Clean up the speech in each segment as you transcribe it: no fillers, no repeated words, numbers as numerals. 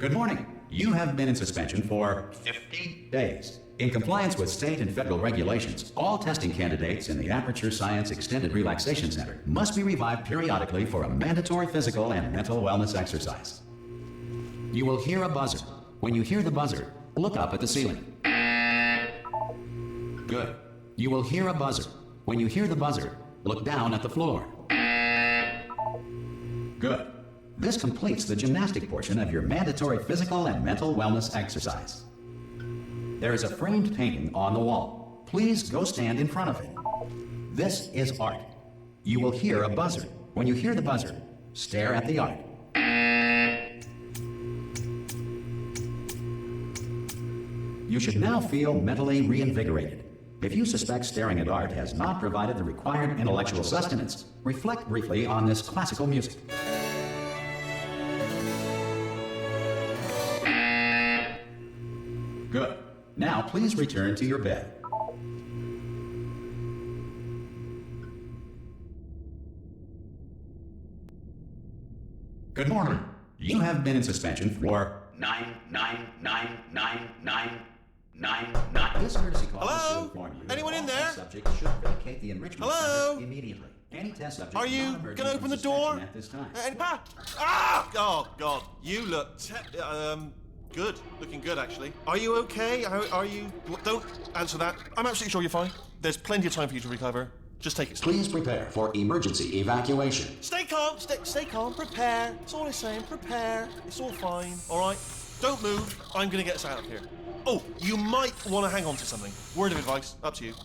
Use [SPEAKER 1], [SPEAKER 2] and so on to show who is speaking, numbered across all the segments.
[SPEAKER 1] Good morning. You have been in suspension for 50 days. In compliance with state and federal regulations, all testing candidates in the Aperture Science Extended Relaxation Center must be revived periodically for a mandatory physical and mental wellness exercise. You will hear a buzzer. When you hear the buzzer, look up at the ceiling. Good. You will hear a buzzer. When you hear the buzzer, look down at the floor. Good. This completes the gymnastic portion of your mandatory physical and mental wellness exercise. There is a framed painting on the wall. Please go stand in front of it. This is art. You will hear a buzzer. When you hear the buzzer, stare at the art. You should now feel mentally reinvigorated. If you suspect staring at art has not provided the required intellectual sustenance, reflect briefly on this classical music. Good. Now please return to your bed. Good morning. You have been in suspension for 9999999. This courtesy call is to inform you.
[SPEAKER 2] Anyone in there?
[SPEAKER 1] Subject should vacate the enrichment center immediately. Any test subject.
[SPEAKER 2] Are you gonna open the door?
[SPEAKER 1] At this time.
[SPEAKER 2] Oh God! You look good. Looking good, actually. Are you okay? Are you? Don't answer that. I'm absolutely sure you're fine. There's plenty of time for you to recover. Just take it slow.
[SPEAKER 1] Please prepare for emergency evacuation.
[SPEAKER 2] Stay calm. Stay calm. Prepare. That's all I'm saying. Prepare. It's all fine. All right. Don't move. I'm gonna get us out of here. Oh, you might want to hang on to something. Word of advice. Up to you.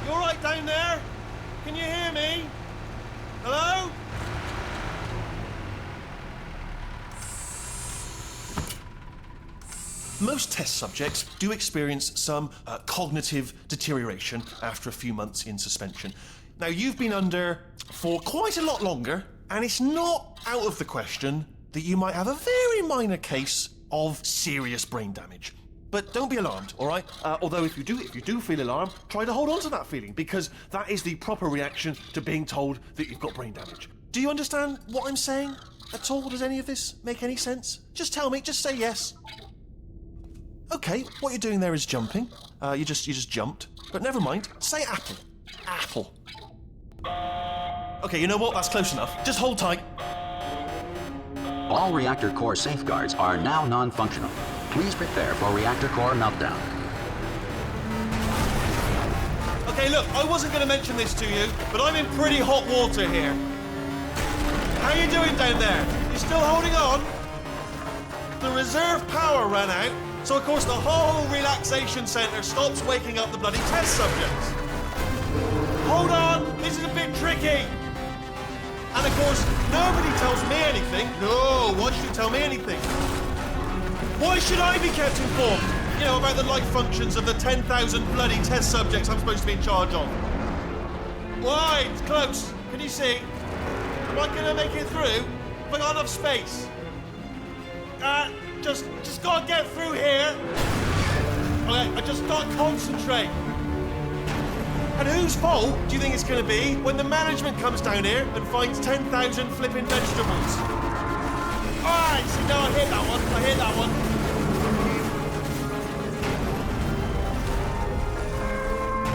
[SPEAKER 2] You all right down there? Can you hear me? Hello? Most test subjects do experience some cognitive deterioration after a few months in suspension. Now, you've been under for quite a lot longer, and it's not out of the question that you might have a very minor case of serious brain damage. But don't be alarmed, all right? Although if you do feel alarmed, try to hold on to that feeling, because that is the proper reaction to being told that you've got brain damage. Do you understand what I'm saying at all? Does any of this make any sense? Just tell me, just say yes. Okay, what you're doing there is jumping. You just jumped. But never mind, say apple. Apple. Okay, you know what? That's close enough. Just hold tight.
[SPEAKER 1] All reactor core safeguards are now non-functional. Please prepare for reactor core meltdown.
[SPEAKER 2] Okay, look, I wasn't going to mention this to you, but I'm in pretty hot water here. How you doing down there? You still holding on? The reserve power ran out, so of course the whole relaxation centre stops waking up the bloody test subjects. Hold on, this is a bit tricky. And of course, nobody tells me anything. No, why should you tell me anything? Why should I be kept informed? You know, about the life functions of the 10,000 bloody test subjects I'm supposed to be in charge of. Why? It's close. Can you see? Am I gonna make it through? Have I got enough space? Just gotta get through here. Okay, I just gotta concentrate. And whose fault do you think it's gonna be when the management comes down here and finds 10,000 flipping vegetables? Alright, see, no, I hit that one.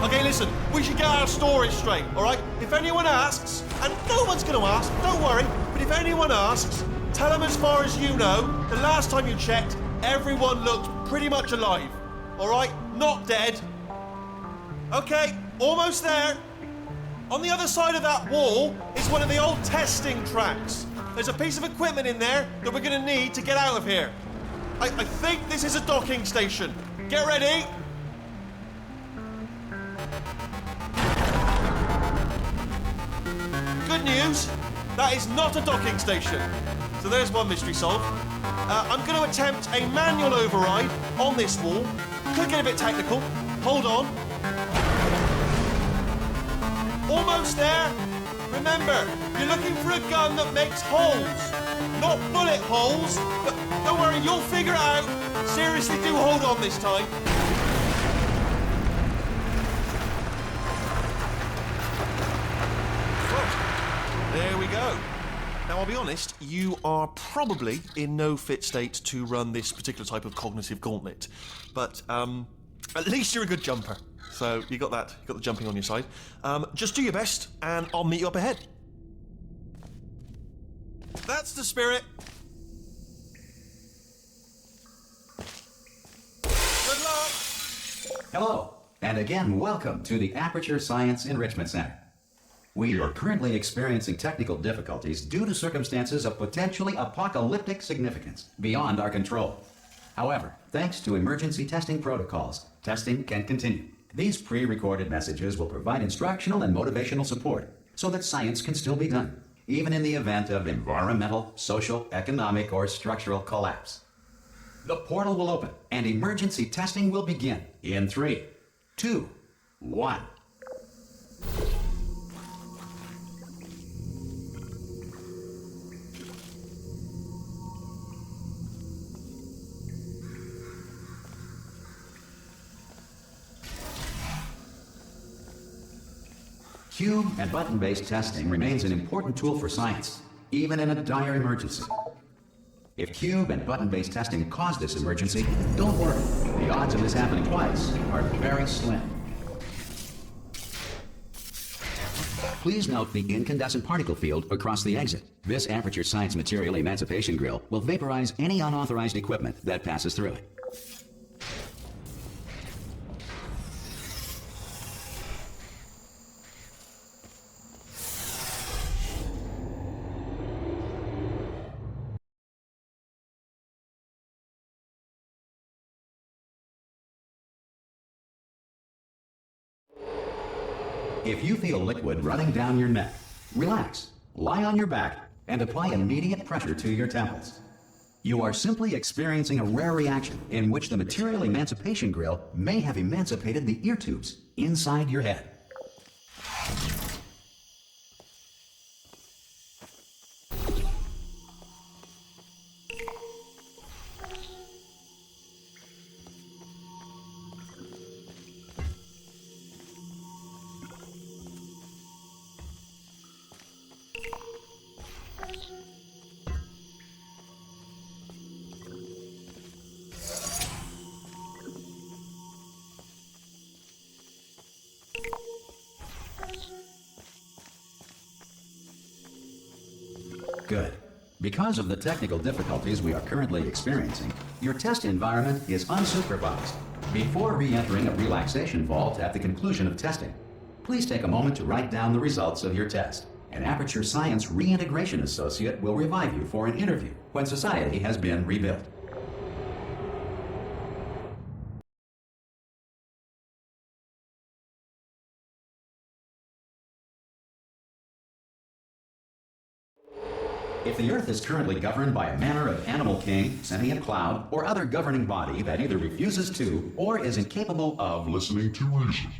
[SPEAKER 2] Okay, listen, we should get our story straight, alright? If anyone asks, and no one's gonna ask, don't worry, but if anyone asks, tell them as far as you know, the last time you checked, everyone looked pretty much alive, alright? Not dead. Okay, almost there. On the other side of that wall is one of the old testing tracks. There's a piece of equipment in there that we're gonna need to get out of here. I think this is a docking station. Get ready. Good news, that is not a docking station. So there's one mystery solved. I'm gonna attempt a manual override on this wall. Could get a bit technical. Hold on. Almost there. Remember, you're looking for a gun that makes holes, not bullet holes. But don't worry, you'll figure it out. Seriously, do hold on this time. there we go. Now, I'll be honest, you are probably in no fit state to run this particular type of cognitive gauntlet. But at least you're a good jumper. So you got that, you got the jumping on your side. Just do your best, and I'll meet you up ahead. That's the spirit. Good luck.
[SPEAKER 1] Hello, and again, welcome to the Aperture Science Enrichment Center. We are currently experiencing technical difficulties due to circumstances of potentially apocalyptic significance beyond our control. However, thanks to emergency testing protocols, testing can continue. These pre-recorded messages will provide instructional and motivational support so that science can still be done, even in the event of environmental, social, economic, or structural collapse. The portal will open and emergency testing will begin in 3, 2, 1. Cube and button-based testing remains an important tool for science, even in a dire emergency. If cube and button-based testing caused this emergency, don't worry. The odds of this happening twice are very slim. Please note the incandescent particle field across the exit. This Aperture Science material emancipation grill will vaporize any unauthorized equipment that passes through it. If you feel liquid running down your neck, relax, lie on your back, and apply immediate pressure to your temples. You are simply experiencing a rare reaction in which the material emancipation grill may have emancipated the ear tubes inside your head. Good. Because of the technical difficulties we are currently experiencing, your test environment is unsupervised. Before re-entering a relaxation vault at the conclusion of testing, please take a moment to write down the results of your test. An Aperture Science reintegration associate will revive you for an interview when society has been rebuilt. If the Earth is currently governed by a manner of animal king, sentient cloud, or other governing body that either refuses to or is incapable of listening to reason.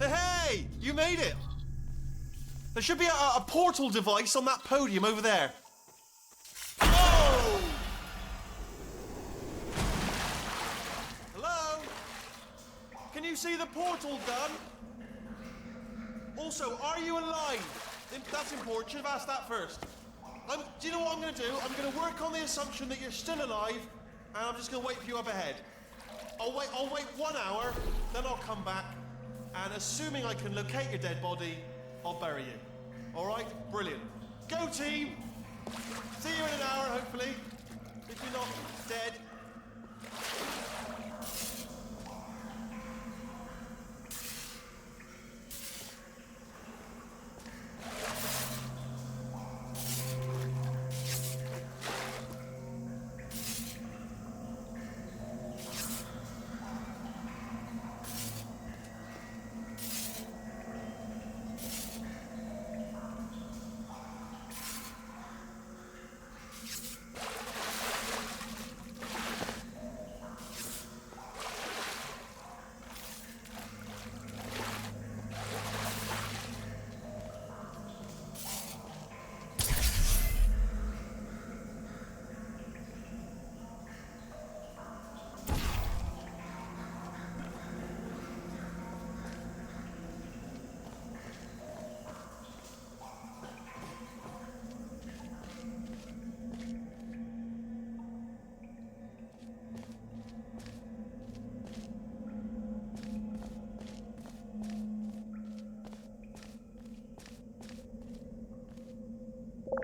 [SPEAKER 2] Hey, you made it! There should be a portal device on that podium over there. Oh! Hello? Can you see the portal done? Also, are you alive? That's important. Should have asked that first. Do you know what I'm going to do? I'm going to work on the assumption that you're still alive, and I'm just going to wait for you up ahead. I'll wait 1 hour, then I'll come back, and assuming I can locate your dead body, I'll bury you. All right? Brilliant. Go, team! See you in an hour, hopefully, if you're not dead.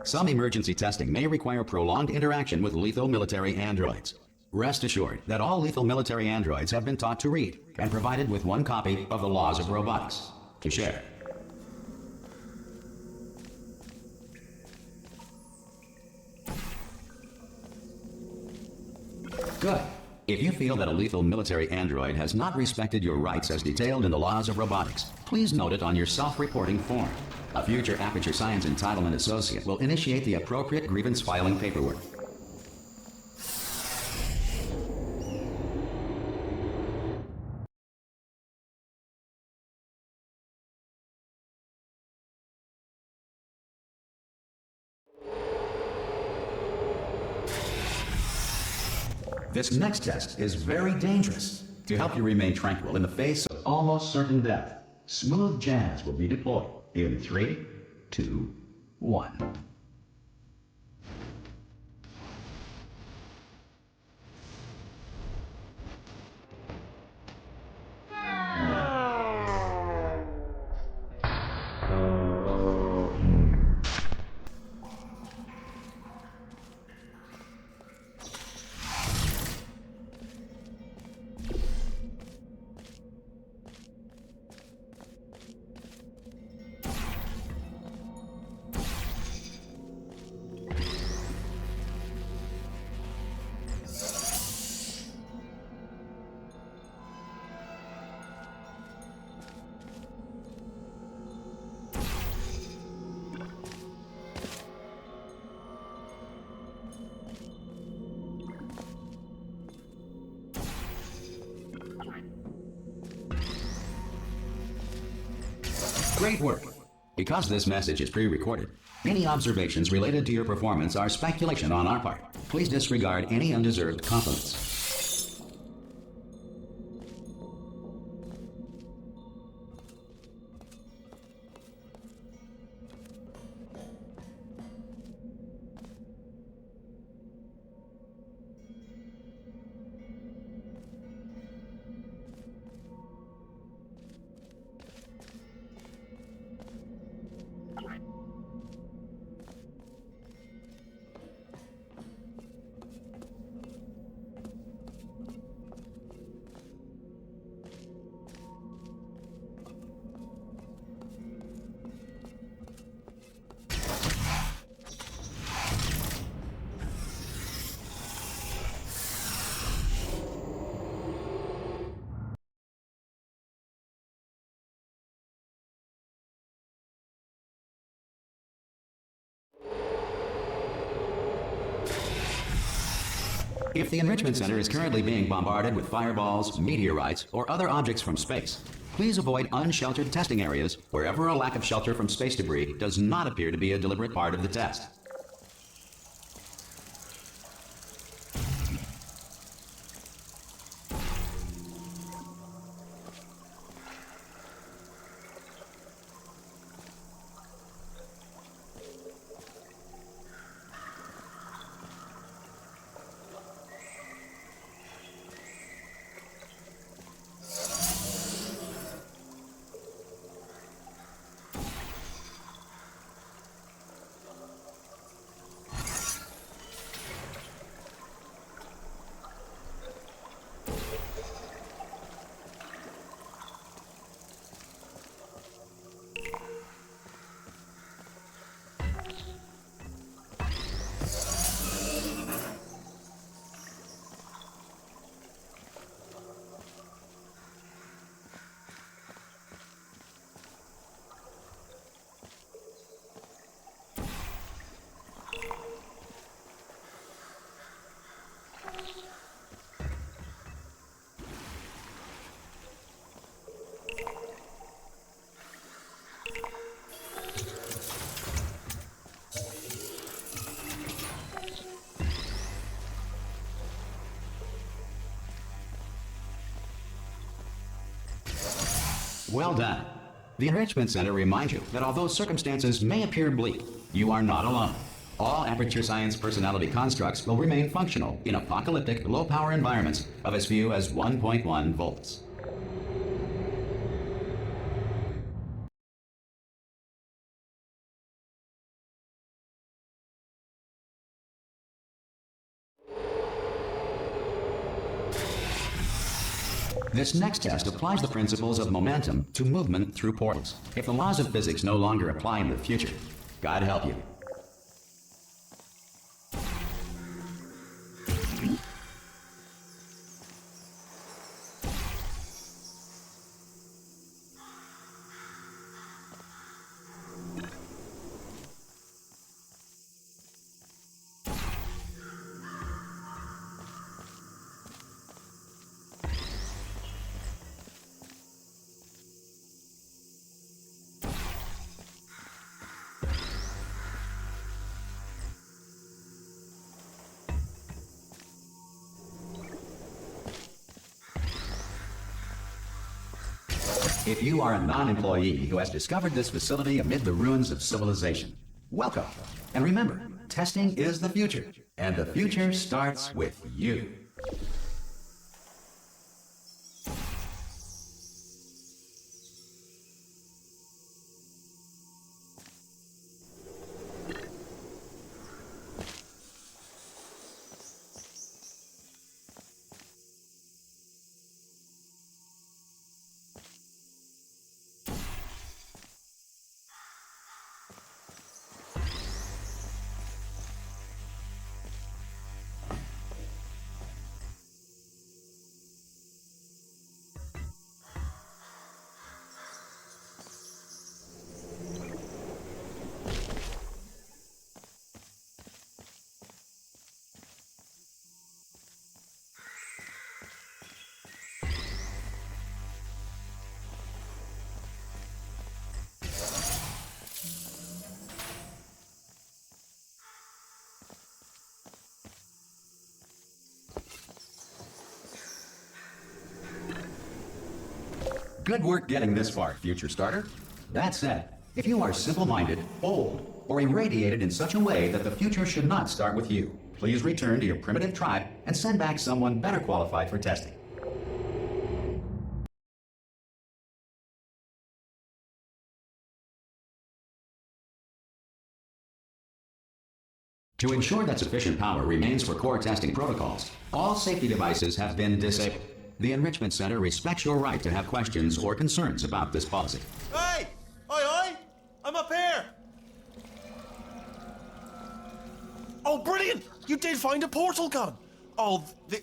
[SPEAKER 1] Some emergency testing may require prolonged interaction with lethal military androids. Rest assured that all lethal military androids have been taught to read and provided with one copy of the Laws of Robotics to share. Good. If you feel that a lethal military android has not respected your rights as detailed in the Laws of Robotics, please note it on your self-reporting form. A future Aperture Science Entitlement Associate will initiate the appropriate grievance filing paperwork. This next test is very dangerous. To help you remain tranquil in the face of almost certain death, smooth jazz will be deployed in 3, 2, 1. Great work. Because this message is pre-recorded, any observations related to your performance are speculation on our part. Please disregard any undeserved compliments. If the Enrichment Center is currently being bombarded with fireballs, meteorites, or other objects from space, please avoid unsheltered testing areas wherever a lack of shelter from space debris does not appear to be a deliberate part of the test. Well done. The Enrichment Center reminds you that although circumstances may appear bleak, you are not alone. All Aperture Science personality constructs will remain functional in apocalyptic, low-power environments of as few as 1.1 volts. This next test applies the principles of momentum to movement through portals. If the laws of physics no longer apply in the future, God help you. If you are a non-employee who has discovered this facility amid the ruins of civilization, welcome. And remember, testing is the future, and the future starts with you. Good work getting this far, future starter. That said, if you are simple-minded, bold, or irradiated in such a way that the future should not start with you, please return to your primitive tribe and send back someone better qualified for testing. To ensure that sufficient power remains for core testing protocols, all safety devices have been disabled. The Enrichment Center respects your right to have questions or concerns about this policy.
[SPEAKER 2] Hey! Oi! I'm up here! Oh, brilliant! You did find a portal gun! Oh, do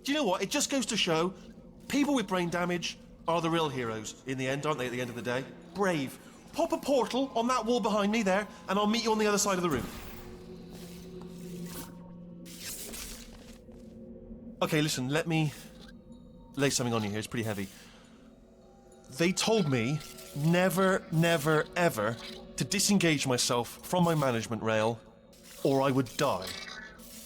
[SPEAKER 2] you know what? It just goes to show, people with brain damage are the real heroes in the end, aren't they, at the end of the day? Brave. Pop a portal on that wall behind me there, and I'll meet you on the other side of the room. Okay, listen, let me lay something on you here. It's pretty heavy. They told me never, never, ever to disengage myself from my management rail or I would die.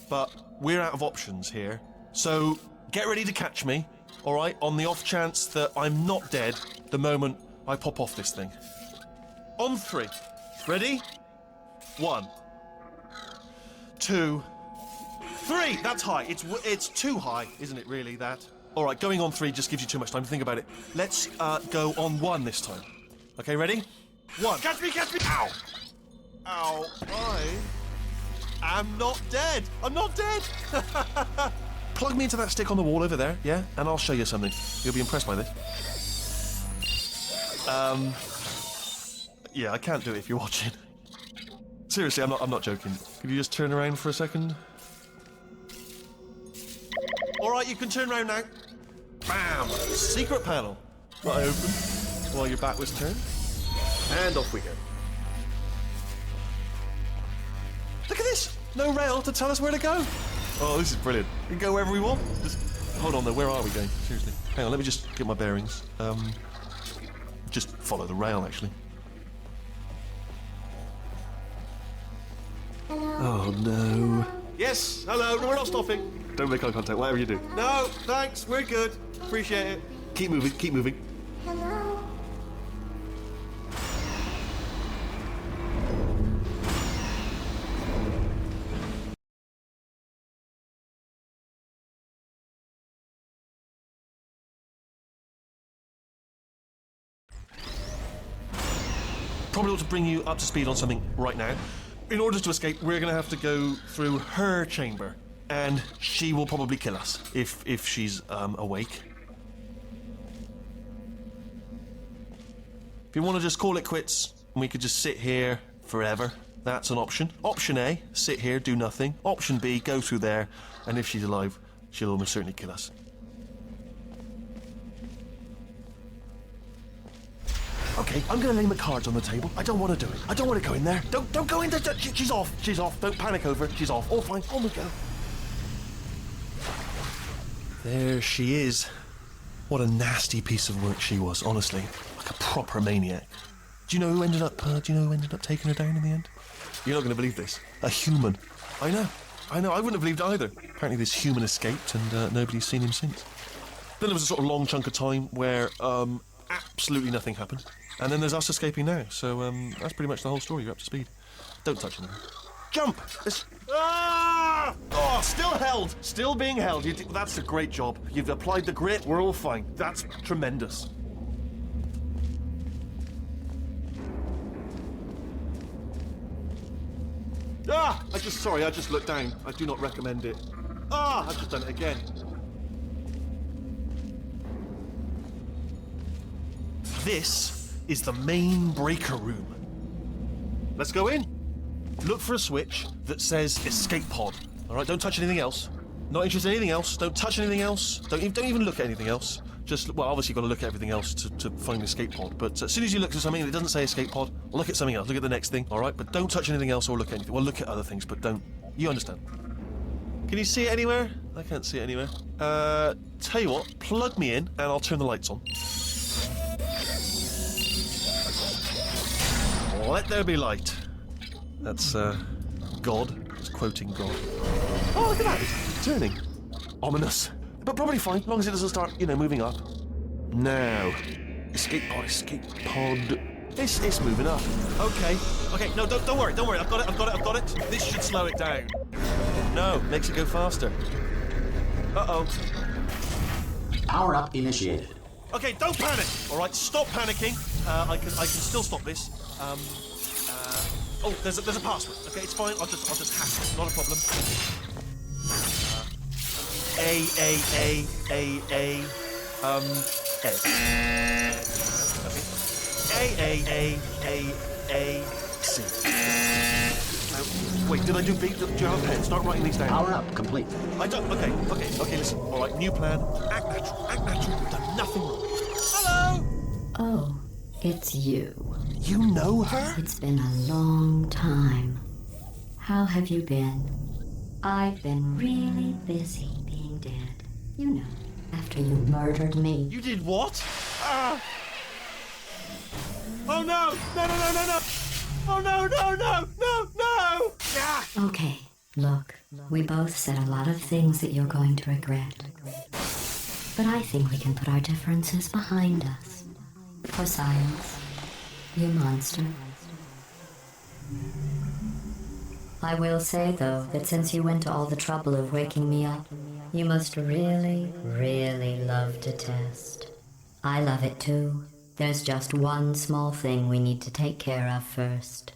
[SPEAKER 2] But we're out of options here. So get ready to catch me, all right, on the off chance that I'm not dead the moment I pop off this thing. On 3. Ready? 1, 2, 3. That's high. It's too high, isn't it, really, that? All right, going on 3 just gives you too much time to think about it. Let's go on 1 this time. Okay, ready? 1. Catch me, catch me! Ow! Ow, I am not dead. I'm not dead. Plug me into that stick on the wall over there, yeah? And I'll show you something. You'll be impressed by this. Yeah, I can't do it if you're watching. Seriously, I'm not joking. Could you just turn around for a second? All right, you can turn around now. Bam! Secret panel. Right open while your back was turned. And off we go. Look at this! No rail to tell us where to go. Oh, this is brilliant. We can go wherever we want. Just hold on though, where are we going? Seriously. Hang on, let me just get my bearings. Just follow the rail, actually. Hello. Oh no. Yes, hello. No, we're not stopping. Don't make eye contact, whatever you do. No, thanks, we're good. Appreciate it. Keep moving, keep moving. Hello. Probably ought to bring you up to speed on something right now. In order to escape, we're going to have to go through her chamber. And she will probably kill us if she's awake. If you want to just call it quits, and we could just sit here forever, that's an option. Option A, sit here, do nothing. Option B, go through there, and if she's alive, she'll almost certainly kill us. Okay, I'm gonna lay my cards on the table. I don't want to do it. I don't want to go in there. Don't go in there. She's off. She's off. Don't panic over it. She's off. All fine. On we go. There she is. What a nasty piece of work she was, honestly. Like a proper maniac. Do you know who ended up taking her down in the end? You're not going to believe this. A human. I know. I wouldn't have believed either. Apparently this human escaped and nobody's seen him since. Then there was a sort of long chunk of time where absolutely nothing happened. And then there's us escaping now. So that's pretty much the whole story. You're up to speed. Don't touch anything. Jump! Ah! Oh, still held. Still being held. That's a great job. You've applied the grit. We're all fine. That's tremendous. Ah! I just looked down. I do not recommend it. Ah! I've just done it again. This is the main breaker room. Let's go in. Look for a switch that says escape pod. All right, don't touch anything else. Not interested in anything else. Don't touch anything else. Don't even look at anything else. Just, well, obviously you've got to look at everything else to find the escape pod. But as soon as you look at something that doesn't say escape pod, look at something else. Look at the next thing, all right? But don't touch anything else or look at anything. Well, look at other things, but don't. You understand. Can you see it anywhere? I can't see it anywhere. Tell you what, plug me in and I'll turn the lights on. Let there be light. That's, God. It's quoting God. Oh, look at that. It's turning. Ominous. But probably fine, as long as it doesn't start, moving up. Now. Escape pod. It's moving up. Okay, no, don't worry. I've got it. This should slow it down. No, makes it go faster. Uh-oh.
[SPEAKER 1] Power up initiated.
[SPEAKER 2] Okay, don't panic. All right, stop panicking. I can still stop this. Oh, there's a password. Okay, it's fine. I'll just hack it. Not a problem. A. Okay. A. C. Wait, did I do B? Do you have a pen? Start writing these down.
[SPEAKER 1] Power up complete.
[SPEAKER 2] I don't. Okay. Listen. All right, new plan. Act natural. You've done nothing wrong. Hello.
[SPEAKER 3] Oh, it's you.
[SPEAKER 2] You know her?
[SPEAKER 3] It's been a long time. How have you been? I've been really busy being dead. You know, after you murdered me.
[SPEAKER 2] You did what? Oh no! No! Oh no! Ah!
[SPEAKER 3] Okay, look, we both said a lot of things that you're going to regret. But I think we can put our differences behind us. For science, you monster. I will say, though, that since you went to all the trouble of waking me up, you must really, really love to test. I love it too. There's just one small thing we need to take care of first.